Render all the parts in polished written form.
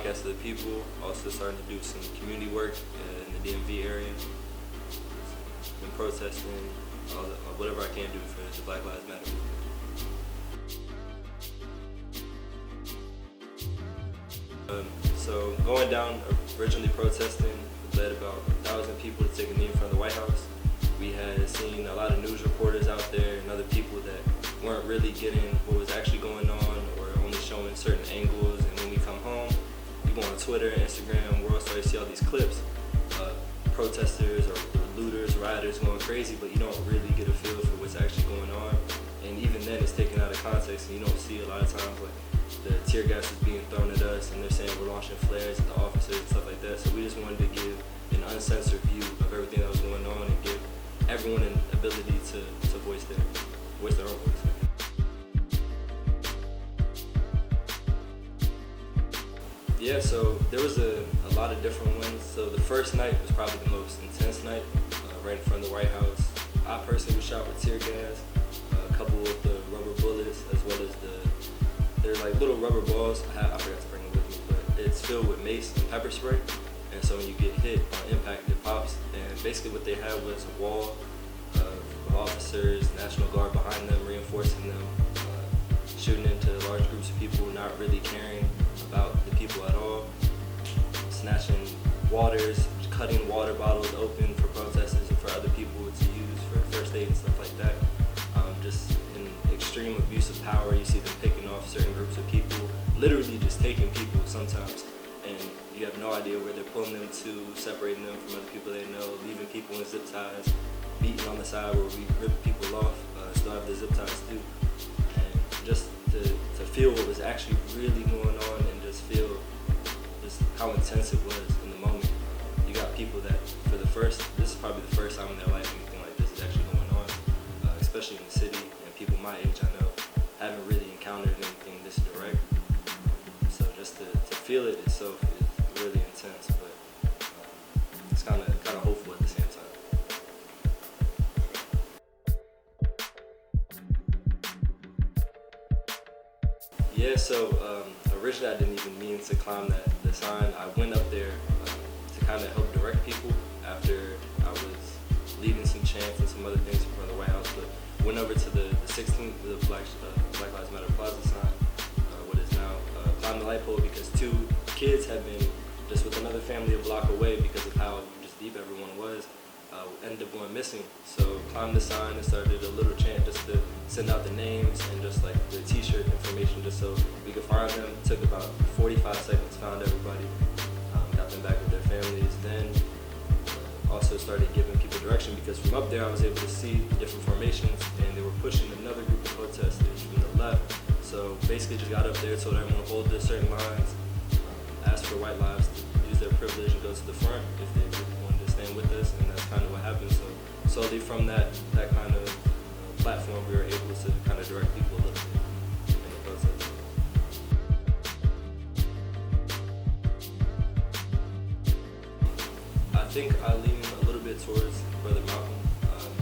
podcast to the people. Also starting to do some community work in the DMV area. Been protesting, whatever I can do for the Black Lives Matter movement. So going down, originally protesting, led about 1,000 people to take a knee in front of the White House. We had seen a lot of news reporters out there and other people that weren't really getting what was actually going on or only showing certain angles. And when we come home, we go on Twitter and Instagram, we're all starting to see all these clips of protesters or looters, rioters going crazy, but you don't really get a feel for what's actually going on. And even then it's taken out of context, and you don't see a lot of times like the tear gas is being thrown at us and they're saying we're launching flares at the officers and stuff like that. So we just wanted to give an uncensored view of everything that was going on and give everyone an ability to voice their own voice. Yeah, so there was a lot of different ones. So the first night was probably the most intense night, right in front of the White House. I personally was shot with tear gas, a couple of the rubber bullets, as well as they're like little rubber balls. I forgot to bring them with me, but it's filled with mace and pepper spray. And so when you get hit on impact, it pops. And basically what they had was a wall of officers, National Guard behind them, reinforcing them, shooting into large groups of people, not really caring about the people at all, snatching waters, cutting water bottles open for protesters and for other people to use for first aid and stuff like that. Just in extreme abuse of power, you see them picking off certain groups of people, literally just taking people sometimes, and you have no idea where they're pulling them to, separating them from other people they know, leaving people in zip ties, beating on the side where we rip people off, still have the zip ties too. And just to feel what was actually really going on and just feel just how intense it was in the moment. You got people that this is probably the first time in their life anything like this is actually going on, especially in the city, and people my age I know haven't really encountered anything this direct. So just to feel it itself is really intense, but it's kind of hopeful at the same time. Yeah, so originally I didn't even mean to climb the sign. I went up there to kind of help direct people after I was leading some chants and some other things in front of the White House, but went over to the 16th, the Black Lives Matter Plaza sign, what is now, climbed the light pole because two kids had been just with another family a block away because of how just deep everyone was, ended up going missing. So climbed the sign and started a little chant just to send out the names and just like the t-shirt information just so we could find them. It took about 45 seconds, found everybody, got them back with their families. Then also started giving people direction because from up there I was able to see the different formations and they were pushing another group of protesters from the left. So basically just got up there, told everyone to hold to certain lines, asked for white lives to use their privilege and go to the front if they really wanted to stand with us, and that's kind of what happened. So solely from that kind of platform we were able to kind of direct people a little bit in the protest. I think I lean a little bit towards Brother Malcolm.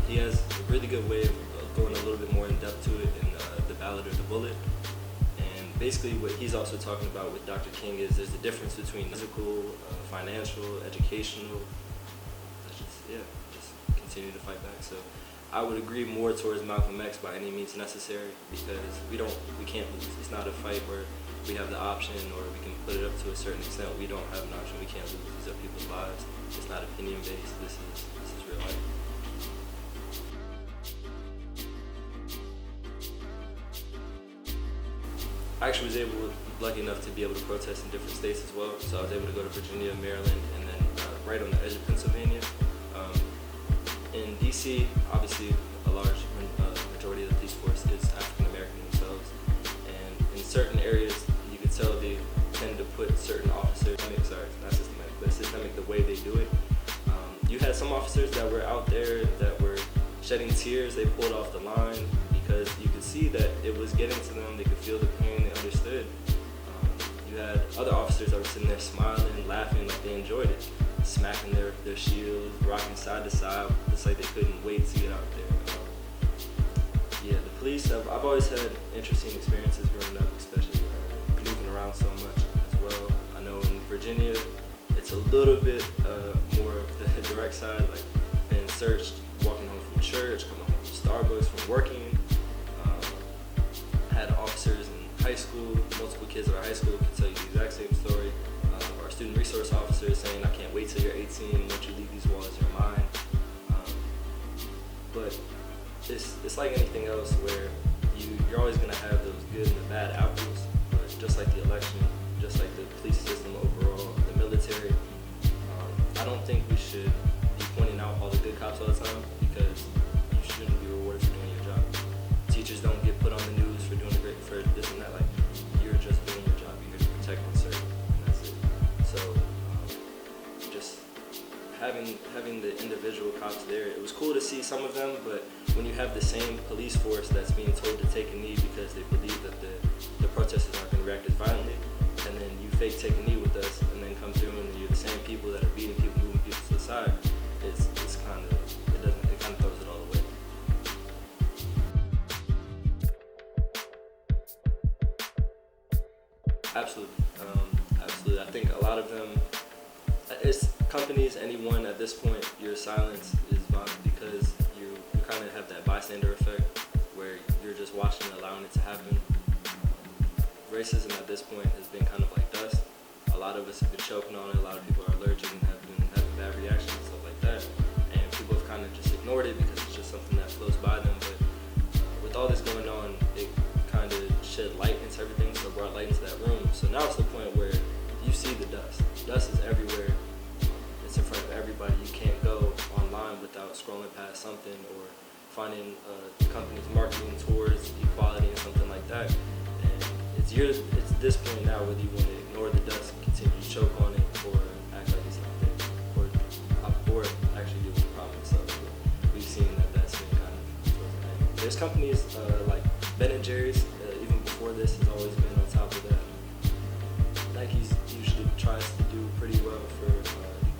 He has a really good way of going a little bit more in depth to it in The Ballad of the Bullet. And basically what he's also talking about with Dr. King is there's a difference between physical, financial, educational, just continue to fight back. So I would agree more towards Malcolm X by any means necessary because we can't lose. It's not a fight where we have the option or we can put it up to a certain extent. We don't have an option. We can't lose. These are people's lives. It's not opinion based. This is real life. I actually was lucky enough to be able to protest in different states as well. So I was able to go to Virginia, Maryland, and then right on the edge of Pennsylvania. In DC, obviously a large majority of the police force is African American themselves. And in certain areas, you could tell they tend to put certain officers, not systematic, but systemic the way they do it. You had some officers that were out there that were shedding tears. They pulled off the line because you could see that it was getting to them. They could feel the pain. They understood. You had other officers that were sitting there smiling, laughing like they enjoyed it, smacking their shields, rocking side to side. It's like they couldn't wait to get out there. Yeah, the police, I've always had interesting experiences growing up, especially moving around so much as well. I know in Virginia, it's a little bit more of the direct side, like being searched, walking home from church, coming home from Starbucks, from working. Had officers in high school, multiple kids at our high school could tell you the exact same story. Our student resource officer is saying, I can't wait till you're 18, once you leave these walls, you're mine. But it's like anything else where you're always going to have those good and the bad apples, but just like the election, just like the police system overall, the military, I don't think we should be pointing out all the good cops all the time, because you shouldn't be rewarded for doing your job. Teachers don't get put on the news for doing great, for this and that. Like, you're just doing your job. You're here to protect and serve, and that's it. So just having the individual cops there, it was cool to see some of them, but when you have the same police force that's being told to take a knee because they believe that the protesters aren't going to react as violently, and then you fake take a knee with us and then come through and you're the same people that are beating people, moving people to the side, it's kind of, it kind of throws it all away. Absolutely. Absolutely. I think a lot of them, it's companies, anyone at this point, your silence is violent because you kind of have that bystander effect where you're just watching and allowing it to happen. Racism at this point has been kind of like dust. A lot of us have been choking on it. A lot of people are allergic and have been having bad reactions and stuff like that. And people have kind of just ignored it because it's just something that flows by them. But with all this going on, it kind of shed light into everything, so it brought light into that room. So now it's the point where you see the dust. Dust is everywhere. It's in front of everybody. You can't go online without scrolling past something or finding companies marketing towards equality and something like that. And it's this point now whether you want to ignore the dust and continue to choke on it or act like it's not there, or actually deal with the problem itself. But we've seen that's been kind of, there's companies like Ben & Jerry's, even before this, has always been on top of that. Nike's usually tries to do pretty well for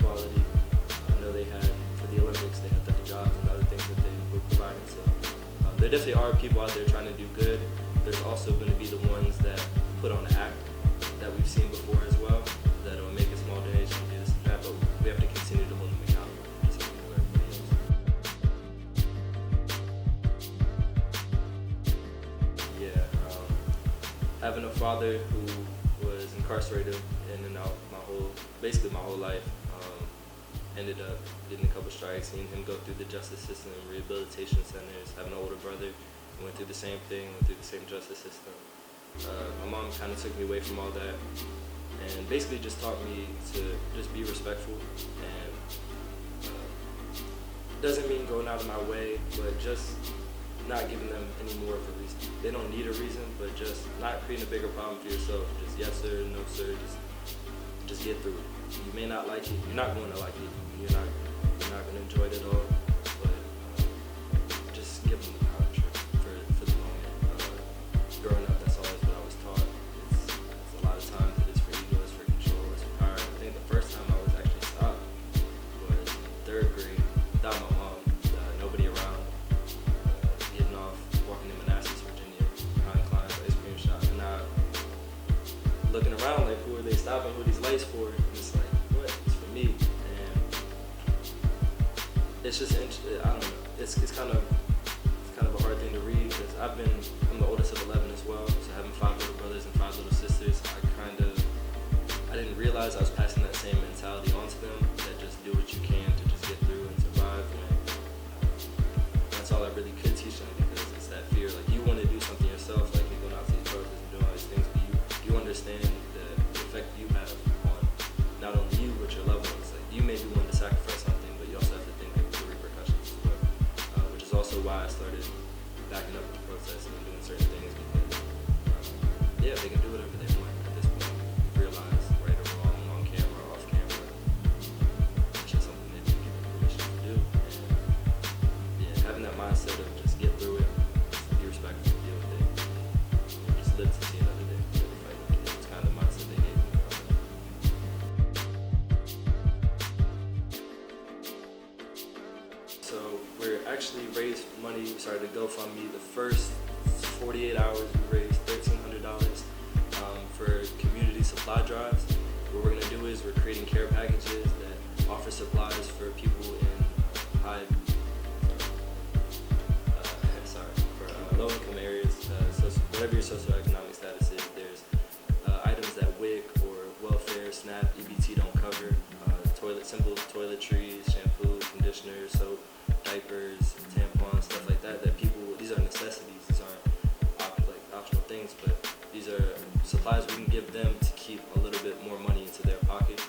equality. I know they had, for the Olympics, they had the jobs and other things that they were providing. So there definitely are people out there trying to do good. There's also going to be the ones that put on the act that we've seen before as well, that will make a small donation, do this and that, but we have to continue to hold them accountable, just like we do everybody else. Yeah, having a father who was incarcerated in and out basically my whole life, ended up getting a couple strikes, seeing him go through the justice system, rehabilitation centers, having an older brother who went through the same thing, went through the same justice system. My mom kind of took me away from all that and basically just taught me to just be respectful, and doesn't mean going out of my way, but just not giving them any more of a reason. They don't need a reason, but just not creating a bigger problem for yourself. Just yes sir, no sir, just get through it. You may not like it, you're not going to like it, you're not going to enjoy it at all, but just give them the power trip for the moment. Growing up, that's always what I was taught. It's a lot of times it is for ego, it's for control, it's for power. I think the first time I was actually stopped was in 3rd grade without my mom, nobody around, getting off, walking in Manassas, Virginia, behind Klein's ice cream shop, and now looking around like, who are they stopping, who are these lights for? And it's like, what? It's for me. And it's just, I don't know, it's kind of a hard thing to read, because I'm the oldest of 11 as well, so having 5 little brothers and 5 little sisters, I didn't realize I was passing that same mentality on to them, that just do what you can to just get through and survive, when that's all I really could teach them, because it's that fear, like, you want to do something yourself, like you're going out to these protests and doing all these things, but you understand the effect you have on not only you, but your loved ones. Like, you may be willing to sacrifice something, but you also have to think of the repercussions as well, which is also why I started backing up with the protesting and doing certain things, because yeah, they can do whatever they want at this point. You realize right or wrong, on camera, off camera, it's just something they didn't give them permission to do. And yeah, having that mindset of just get through it, be respectful, deal with it, and just live to see another day. It's kind of the mindset they gave me. So we're actually raised money. We started a GoFundMe. The first 48 hours we raised $1,300 for community supply drives. what we're going to do is we're creating care packages that offer supplies for people in high, for low-income areas. So whatever your socioeconomic status is, there's items that WIC or welfare, SNAP, EBT don't cover. Simple toiletries, shampoo, conditioners, soap, diapers, tampons, stuff like that. These are necessities. These aren't optional things, but these are supplies we can give them to keep a little bit more money into their pocket,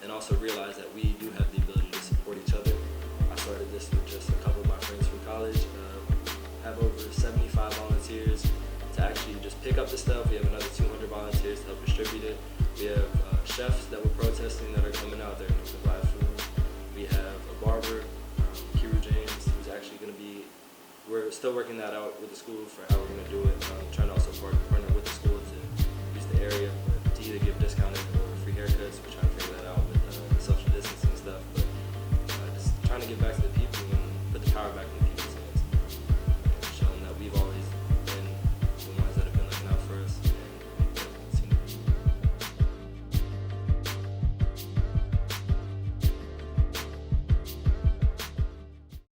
and also realize that we do have the ability to support each other. I started this with just a couple of my friends from college. Have over 75 volunteers to actually just pick up the stuff. We have another 200 volunteers to help distribute it. We have chefs that were protesting that are coming out there to provide food. We have a barber, James, who's actually going to be, we're still working that out with the school for how we're going to do it. Trying to also partner